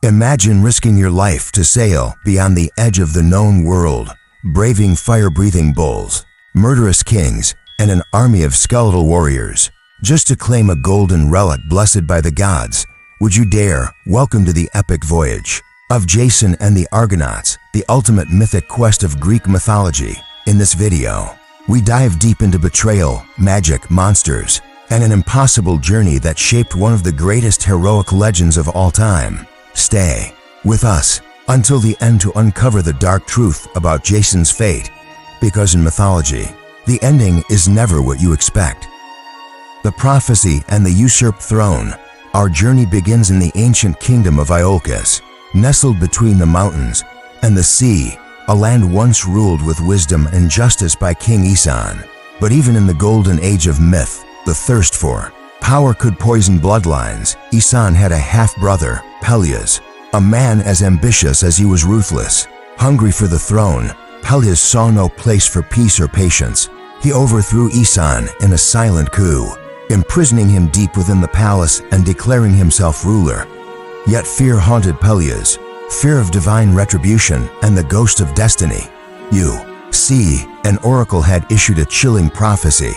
Imagine risking your life to sail beyond the edge of the known world, braving fire-breathing bulls, murderous kings, and an army of skeletal warriors, just to claim a golden relic blessed by the gods. Would you dare? Welcome to the epic voyage of Jason and the Argonauts, the ultimate mythic quest of Greek mythology. In this video, we dive deep into betrayal, magic, monsters, and an impossible journey that shaped one of the greatest heroic legends of all time. Stay with us until the end to uncover the dark truth about Jason's fate, because in mythology, the ending is never what you expect. The prophecy and the usurped throne. Our journey begins in the ancient kingdom of Colchis, nestled between the mountains and the sea, a land once ruled with wisdom and justice by King Jason. But even in the golden age of myth, the thirst for power could poison bloodlines. Jason had a half-brother, Perils, a man as ambitious as he was ruthless. Hungry for the throne, Perils saw no place for peace or patience. He overthrew Jason in a silent coup, imprisoning him deep within the palace and declaring himself ruler. Yet fear haunted Perils, fear of divine retribution and the ghost of destiny. You see, an oracle had issued a chilling prophecy.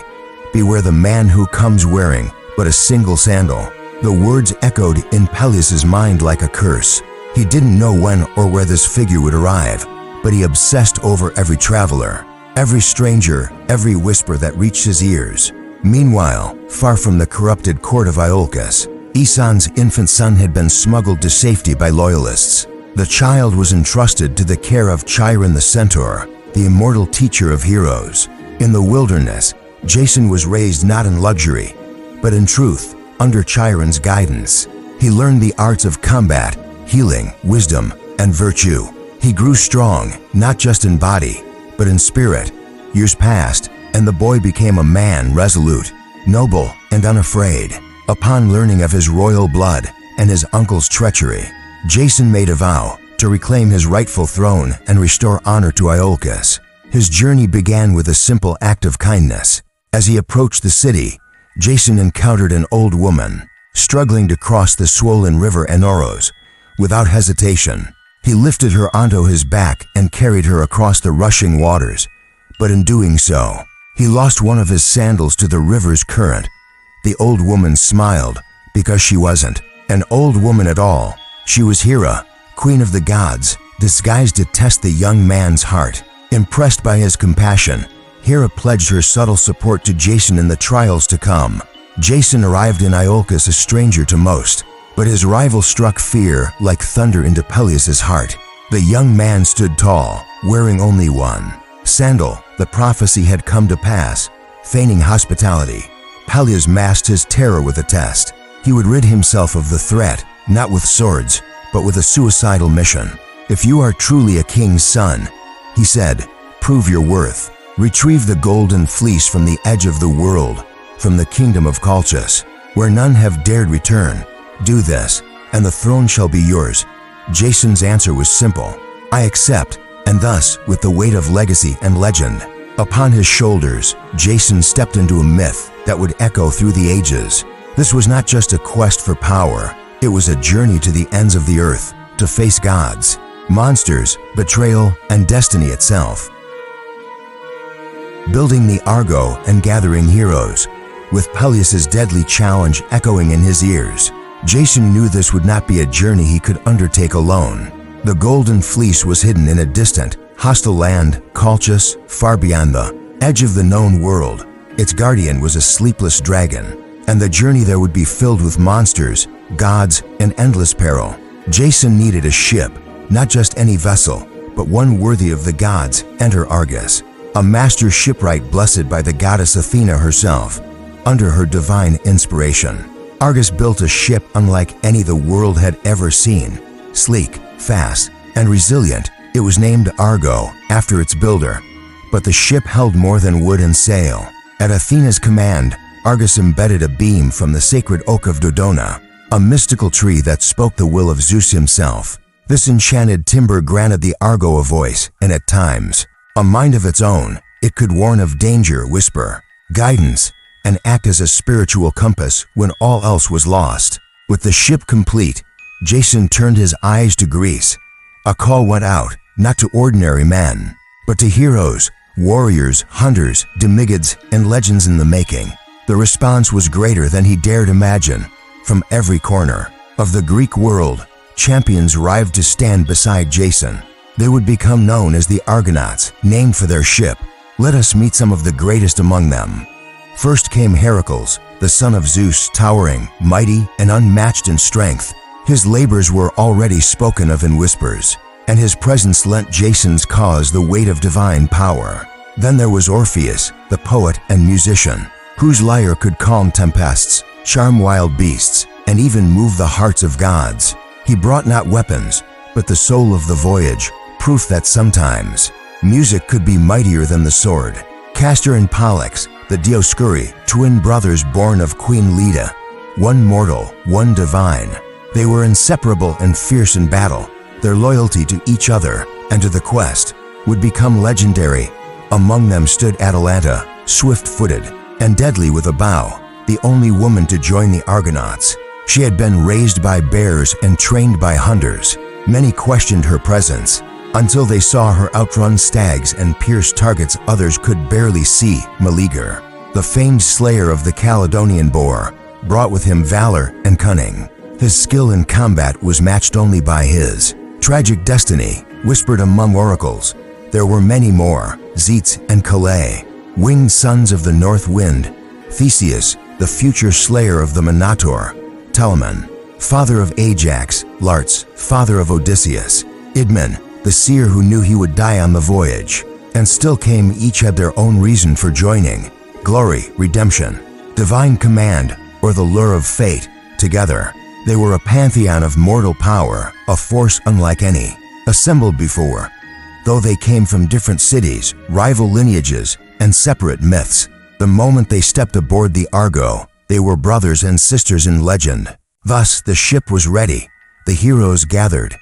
Beware the man who comes wearing but a single sandal. The words echoed in Perils' mind like a curse. He didn't know when or where this figure would arrive, but he obsessed over every traveler, every stranger, every whisper that reached his ears. Meanwhile, far from the corrupted court of Colchis, Jason's infant son had been smuggled to safety by loyalists. The child was entrusted to the care of Chiron the centaur, the immortal teacher of heroes. In the wilderness, Jason was raised not in luxury, but in truth, under Chiron's guidance. He learned the arts of combat, healing, wisdom, and virtue. He grew strong, not just in body, but in spirit. Years passed, and the boy became a man resolute, noble, and unafraid. Upon learning of his royal blood and his uncle's treachery, Jason made a vow to reclaim his rightful throne and restore honor to Colchis. His journey began with a simple act of kindness. As he approached the city, Jason encountered an old woman, struggling to cross the swollen river Argo. Without hesitation, he lifted her onto his back and carried her across the rushing waters. But in doing so, he lost one of his sandals to the river's current. The old woman smiled, because she wasn't an old woman at all. She was Hera, queen of the gods, disguised to test the young man's heart. Impressed by his compassion, Hera pledged her subtle support to Jason in the trials to come. Jason arrived in Colchis a stranger to most, but his rival struck fear like thunder into Perils' heart. The young man stood tall, wearing only one sandal. The prophecy had come to pass. Feigning hospitality, Perils masked his terror with a test. He would rid himself of the threat, not with swords, but with a suicidal mission. If you are truly a king's son, he said, prove your worth. Retrieve the Golden Fleece from the edge of the world, from the kingdom of Colchis, where none have dared return. Do this, and the throne shall be yours. Jason's answer was simple. I accept, and thus, with the weight of legacy and legend upon his shoulders, Jason stepped into a myth that would echo through the ages. This was not just a quest for power, it was a journey to the ends of the earth, to face gods, monsters, betrayal, and destiny itself. Building the Argo and gathering heroes, with Perils' deadly challenge echoing in his ears, Jason knew this would not be a journey he could undertake alone. The Golden Fleece was hidden in a distant, hostile land, Colchis, far beyond the edge of the known world. Its guardian was a sleepless dragon, and the journey there would be filled with monsters, gods, and endless peril. Jason needed a ship, not just any vessel, but one worthy of the gods. Enter Argus, a master shipwright blessed by the goddess Athena herself. Under her divine inspiration, Argus built a ship unlike any the world had ever seen. Sleek, fast, and resilient, it was named Argo after its builder. But the ship held more than wood and sail. At Athena's command, Argus embedded a beam from the sacred oak of Dodona, a mystical tree that spoke the will of Zeus himself. This enchanted timber granted the Argo a voice, and at times, a mind of its own. It could warn of danger, whisper guidance, and act as a spiritual compass when all else was lost. With the ship complete, Jason turned his eyes to Greece. A call went out, not to ordinary men, but to heroes, warriors, hunters, demigods, and legends in the making. The response was greater than he dared imagine. From every corner of the Greek world, champions arrived to stand beside Jason. They would become known as the Argonauts, named for their ship. Let us meet some of the greatest among them. First came Heracles, the son of Zeus, towering, mighty, and unmatched in strength. His labors were already spoken of in whispers, and his presence lent Jason's cause the weight of divine power. Then there was Orpheus, the poet and musician, whose lyre could calm tempests, charm wild beasts, and even move the hearts of gods. He brought not weapons, but the soul of the voyage, proof that sometimes music could be mightier than the sword. Castor and Pollux, the Dioscuri, twin brothers born of Queen Leda, one mortal, one divine. They were inseparable and fierce in battle. Their loyalty to each other and to the quest would become legendary. Among them stood Atalanta, swift-footed and deadly with a bow, the only woman to join the Argonauts. She had been raised by bears and trained by hunters. Many questioned her presence, until they saw her outrun stags and pierce targets others could barely see. Meleager, the famed slayer of the Caledonian boar, brought with him valor and cunning. His skill in combat was matched only by his tragic destiny, whispered among oracles. There were many more, Zetes and Calais, winged sons of the north wind, Theseus, the future slayer of the Minotaur, Telamon, father of Ajax, Larts, father of Odysseus, Idmon, the seer who knew he would die on the voyage. And still came, each had their own reason for joining: glory, redemption, divine command, or the lure of fate. Together, they were a pantheon of mortal power, a force unlike any assembled before. Though they came from different cities, rival lineages, and separate myths, the moment they stepped aboard the Argo, they were brothers and sisters in legend. Thus, the ship was ready, the heroes gathered,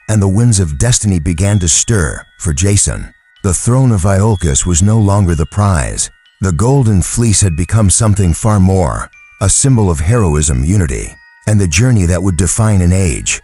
and the winds of destiny began to stir. For Jason, the throne of Iolcus was no longer the prize. The Golden Fleece had become something far more, a symbol of heroism, unity, and the journey that would define an age.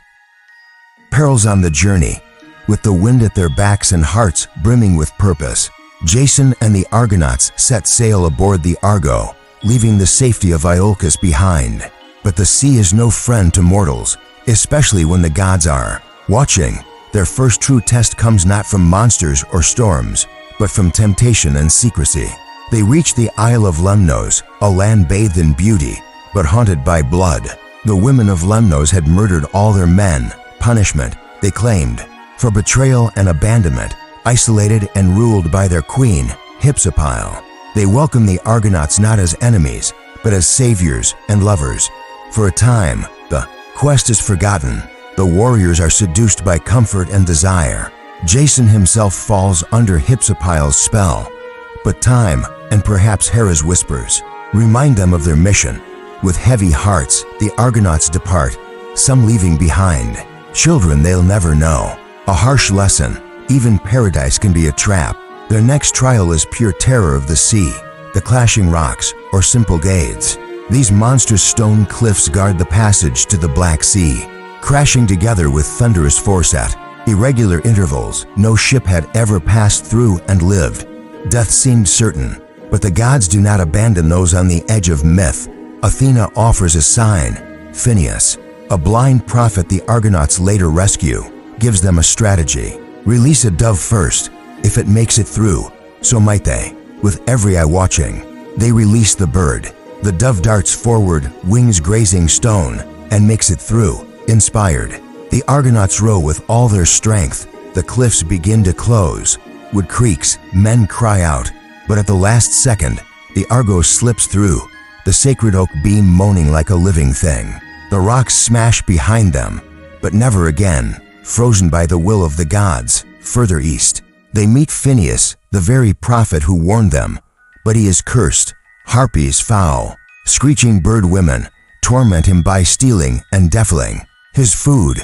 Perils on the journey, with the wind at their backs and hearts brimming with purpose, Jason and the Argonauts set sail aboard the Argo, leaving the safety of Iolcus behind. But the sea is no friend to mortals, especially when the gods are watching. Their first true test comes not from monsters or storms, but from temptation and secrecy. They reach the Isle of Lemnos, a land bathed in beauty, but haunted by blood. The women of Lemnos had murdered all their men, punishment, they claimed, for betrayal and abandonment, isolated and ruled by their queen, Hypsipyle. They welcome the Argonauts not as enemies, but as saviors and lovers. For a time, the quest is forgotten. The warriors are seduced by comfort and desire. Jason himself falls under Hypsipyle's spell. But time, and perhaps Hera's whispers, remind them of their mission. With heavy hearts, the Argonauts depart, some leaving behind children they'll never know. A harsh lesson: even paradise can be a trap. Their next trial is pure terror of the sea, the clashing rocks, or simple gades. These monstrous stone cliffs guard the passage to the Black Sea, crashing together with thunderous force at irregular intervals. No ship had ever passed through and lived. Death seemed certain, but the gods do not abandon those on the edge of myth. Athena offers a sign. Phineus, a blind prophet the Argonauts later rescue, gives them a strategy. Release a dove first. If it makes it through, so might they. With every eye watching, they release the bird. The dove darts forward, wings grazing stone, and makes it through. Inspired, the Argonauts row with all their strength. The cliffs begin to close. Wood creaks, men cry out. But at the last second, the Argo slips through, the sacred oak beam moaning like a living thing. The rocks smash behind them, but never again, frozen by the will of the gods. Further east, they meet Phineus, the very prophet who warned them, but he is cursed. Harpies foul, screeching bird women, torment him by stealing and defiling his food.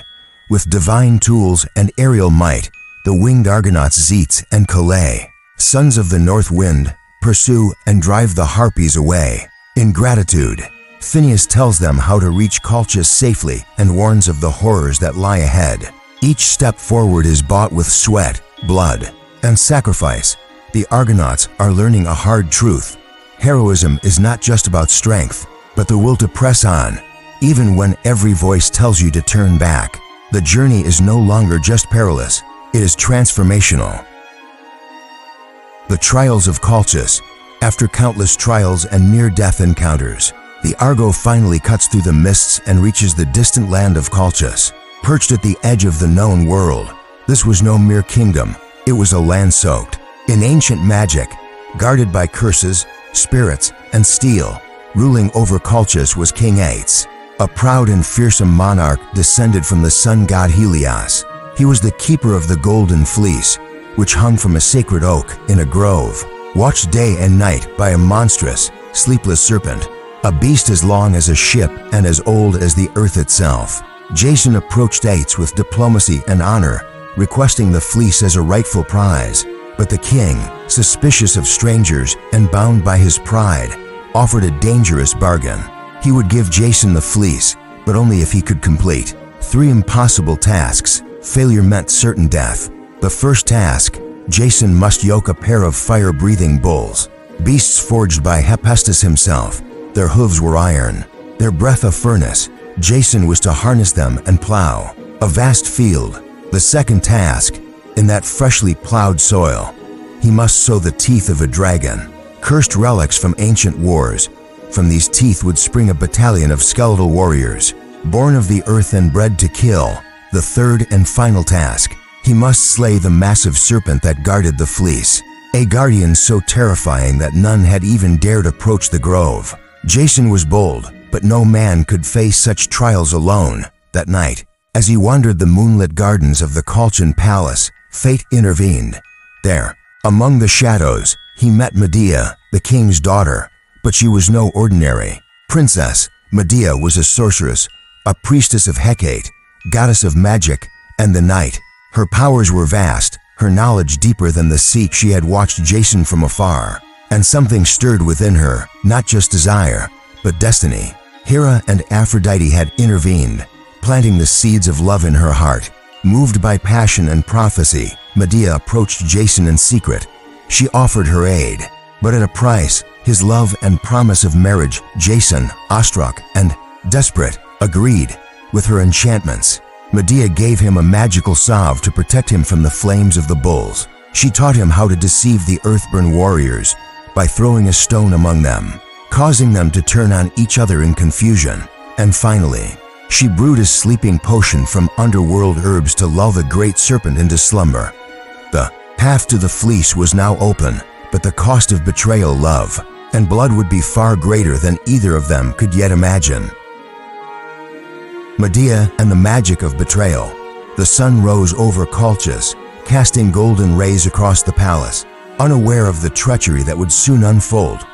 With divine tools and aerial might, the winged Argonauts Zetes and Calais, sons of the north wind, pursue and drive the Harpies away. In gratitude, Phineas tells them how to reach Colchis safely and warns of the horrors that lie ahead. Each step forward is bought with sweat, blood, and sacrifice. The Argonauts are learning a hard truth. Heroism is not just about strength, but the will to press on, even when every voice tells you to turn back. The journey is no longer just perilous, it is transformational. The Trials of Colchis. After countless trials and near-death encounters, the Argo finally cuts through the mists and reaches the distant land of Colchis. Perched at the edge of the known world, this was no mere kingdom, it was a land soaked in ancient magic, guarded by curses, spirits, and steel. Ruling over Colchis was King Ates, a proud and fearsome monarch descended from the sun god Helios. He was the keeper of the Golden Fleece, which hung from a sacred oak in a grove, watched day and night by a monstrous, sleepless serpent, a beast as long as a ship and as old as the earth itself. Jason approached Ates with diplomacy and honor, requesting the fleece as a rightful prize. But the king, suspicious of strangers and bound by his pride, offered a dangerous bargain. He would give Jason the fleece, but only if he could complete 3 impossible tasks. Failure meant certain death. The first task, Jason must yoke a pair of fire-breathing bulls, beasts forged by Hephaestus himself. Their hooves were iron, their breath a furnace. Jason was to harness them and plow a vast field. The second task, in that freshly plowed soil, he must sow the teeth of a dragon, cursed relics from ancient wars. From these teeth would spring a battalion of skeletal warriors, born of the earth and bred to kill. The third and final task, he must slay the massive serpent that guarded the fleece, a guardian so terrifying that none had even dared approach the grove. Jason was bold, but no man could face such trials alone. That night, as he wandered the moonlit gardens of the Colchis palace, fate intervened. There, among the shadows, he met Medea, the king's daughter, but she was no ordinary princess. Medea was a sorceress, a priestess of Hecate, goddess of magic and the night. Her powers were vast, her knowledge deeper than the sea. She had watched Jason from afar, and something stirred within her, not just desire, but destiny. Hera and Aphrodite had intervened, planting the seeds of love in her heart. Moved by passion and prophecy, Medea approached Jason in secret. She offered her aid, but at a price, his love and promise of marriage. Jason, awestruck and desperate, agreed. With her enchantments, Medea gave him a magical salve to protect him from the flames of the bulls. She taught him how to deceive the earthborn warriors by throwing a stone among them, causing them to turn on each other in confusion. And finally, she brewed a sleeping potion from underworld herbs to lull the great serpent into slumber. The path to the fleece was now open, but the cost of betrayal, love, and blood would be far greater than either of them could yet imagine. Medea and the magic of betrayal. The sun rose over Colchis, casting golden rays across the palace, unaware of the treachery that would soon unfold.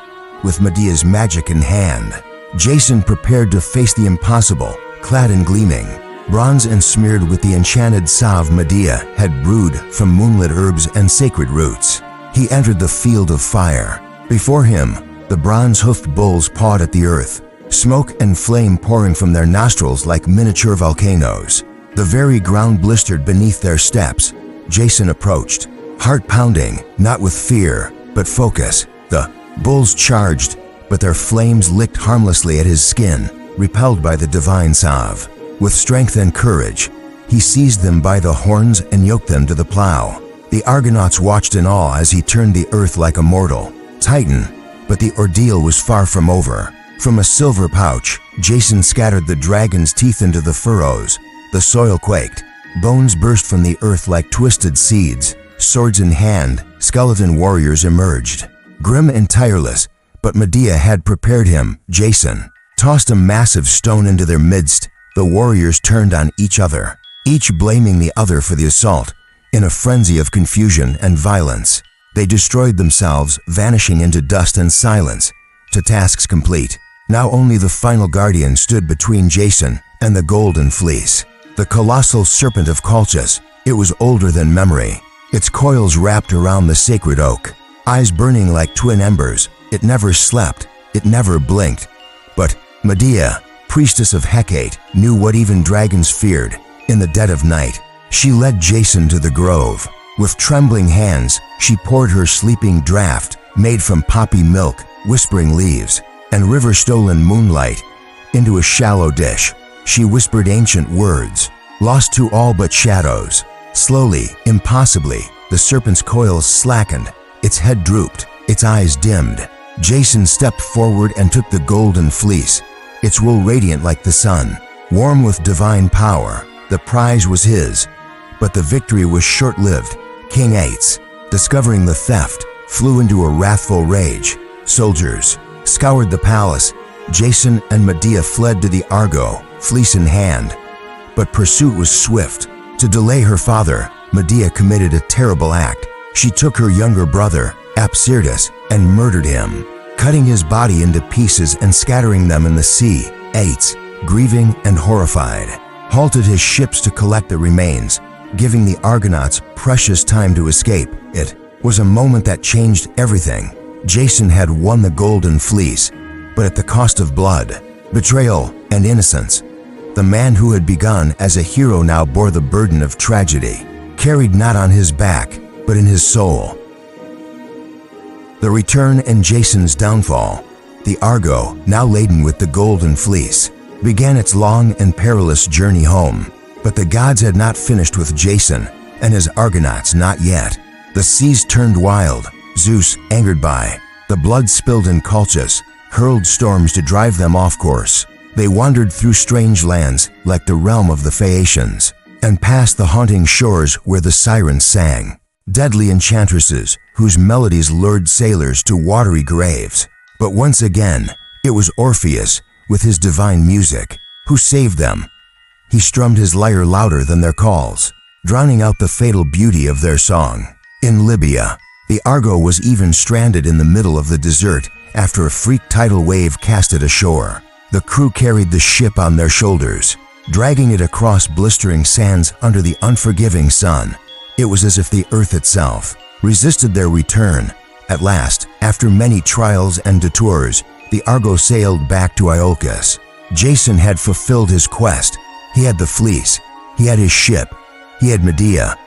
With Medea's magic in hand, Jason prepared to face the impossible. Clad in gleaming bronze and smeared with the enchanted salve Medea had brewed from moonlit herbs and sacred roots, he entered the field of fire. Before him, the bronze-hoofed bulls pawed at the earth, smoke and flame pouring from their nostrils like miniature volcanoes. The very ground blistered beneath their steps. Jason approached, heart pounding, not with fear, but focus. The bulls charged, but their flames licked harmlessly at his skin, repelled by the divine salve. With strength and courage, he seized them by the horns and yoked them to the plow. The Argonauts watched in awe as he turned the earth like a mortal titan, but the ordeal was far from over. From a silver pouch, Jason scattered the dragon's teeth into the furrows. The soil quaked. Bones burst from the earth like twisted seeds. Swords in hand, skeleton warriors emerged, grim and tireless, but Medea had prepared him. Jason tossed a massive stone into their midst. The warriors turned on each other, each blaming the other for the assault. In a frenzy of confusion and violence, they destroyed themselves, vanishing into dust and silence. To tasks complete, now only the final guardian stood between Jason and the Golden Fleece. The colossal serpent of Colchis. It was older than memory, its coils wrapped around the sacred oak, eyes burning like twin embers. It never slept, it never blinked. But Medea, priestess of Hecate, knew what even dragons feared. In the dead of night, she led Jason to the grove. With trembling hands, she poured her sleeping draught, made from poppy milk, whispering leaves, and river-stolen moonlight, into a shallow dish. She whispered ancient words, lost to all but shadows. Slowly, impossibly, the serpent's coils slackened, its head drooped, its eyes dimmed. Jason stepped forward and took the golden fleece, its wool radiant like the sun. Warm with divine power, the prize was his. But the victory was short-lived. King Ates, discovering the theft, flew into a wrathful rage. Soldiers scoured the palace. Jason and Medea fled to the Argo, fleece in hand. But pursuit was swift. To delay her father, Medea committed a terrible act. She took her younger brother, Apsyrtus, and murdered him, cutting his body into pieces and scattering them in the sea. Ates, grieving and horrified, halted his ships to collect the remains, giving the Argonauts precious time to escape. It was a moment that changed everything. Jason had won the Golden Fleece, but at the cost of blood, betrayal, and innocence. The man who had begun as a hero now bore the burden of tragedy, carried not on his back, but in his soul. The return and Jason's downfall. The Argo, now laden with the Golden Fleece, began its long and perilous journey home. But the gods had not finished with Jason and his Argonauts, not yet. The seas turned wild. Zeus, angered by the blood spilled in Colchis, hurled storms to drive them off course. They wandered through strange lands like the realm of the Phaeacians, and past the haunting shores where the sirens sang, deadly enchantresses whose melodies lured sailors to watery graves. But once again, it was Orpheus, with his divine music, who saved them. He strummed his lyre louder than their calls, drowning out the fatal beauty of their song. In Libya, the Argo was even stranded in the middle of the desert after a freak tidal wave cast it ashore. The crew carried the ship on their shoulders, dragging it across blistering sands under the unforgiving sun. It was as if the earth itself resisted their return. At last, after many trials and detours, the Argo sailed back to Iolcus. Jason had fulfilled his quest. He had the fleece, he had his ship, he had Medea.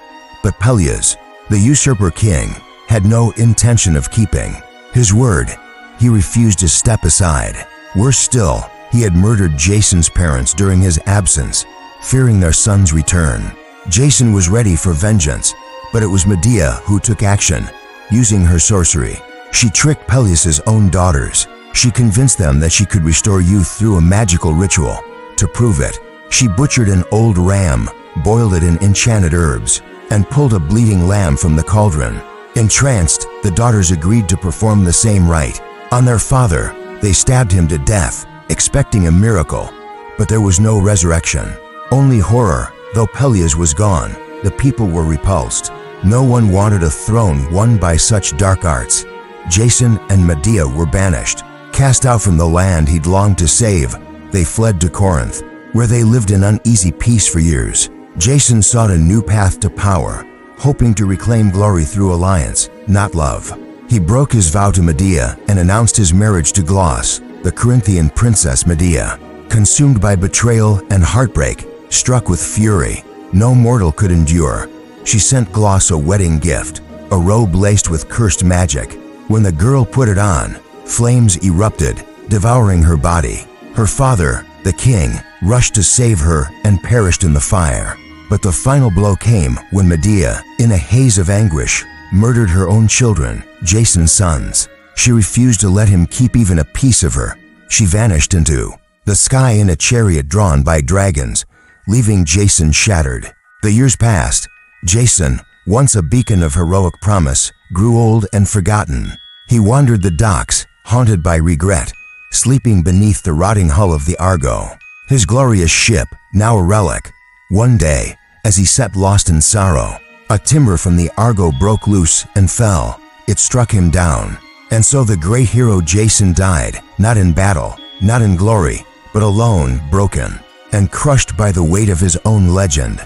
But Peleus, the usurper king, had no intention of keeping his word. He refused to step aside. Worse still, he had murdered Jason's parents during his absence, fearing their son's return. Jason was ready for vengeance, but it was Medea who took action. Using her sorcery, she tricked Peleus' own daughters. She convinced them that she could restore youth through a magical ritual. To prove it, she butchered an old ram, boiled it in enchanted herbs, and pulled a bleeding lamb from the cauldron. Entranced, the daughters agreed to perform the same rite. On their father, they stabbed him to death, expecting a miracle. But there was no resurrection, only horror. Though Peleus was gone, the people were repulsed. No one wanted a throne won by such dark arts. Jason and Medea were banished. Cast out from the land he'd longed to save, they fled to Corinth, where they lived in uneasy peace for years. Jason sought a new path to power, hoping to reclaim glory through alliance, not love. He broke his vow to Medea and announced his marriage to Glauce, the Corinthian princess Medea. Consumed by betrayal and heartbreak, struck with fury no mortal could endure, she sent Glauce a wedding gift, a robe laced with cursed magic. When the girl put it on, flames erupted, devouring her body. Her father, the king, rushed to save her and perished in the fire. But the final blow came when Medea, in a haze of anguish, murdered her own children, Jason's sons. She refused to let him keep even a piece of her. She vanished into the sky in a chariot drawn by dragons, leaving Jason shattered. The years passed. Jason, once a beacon of heroic promise, grew old and forgotten. He wandered the docks, haunted by regret, sleeping beneath the rotting hull of the Argo, his glorious ship, now a relic. One day, as he sat lost in sorrow, a timber from the Argo broke loose and fell. It struck him down. And so the great hero Jason died, not in battle, not in glory, but alone, broken, and crushed by the weight of his own legend.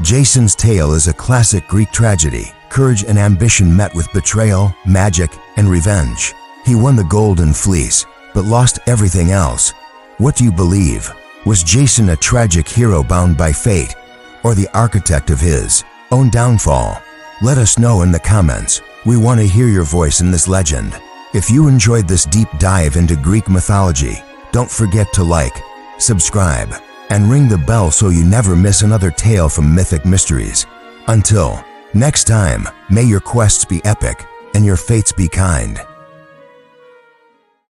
Jason's tale is a classic Greek tragedy. Courage and ambition met with betrayal, magic, and revenge. He won the Golden Fleece, but lost everything else. What do you believe? Was Jason a tragic hero bound by fate, or the architect of his own downfall? Let us know in the comments. We want to hear your voice in this legend. If you enjoyed this deep dive into Greek mythology, don't forget to like, subscribe, and ring the bell so you never miss another tale from Mythic Mysteries. Until next time, may your quests be epic and your fates be kind.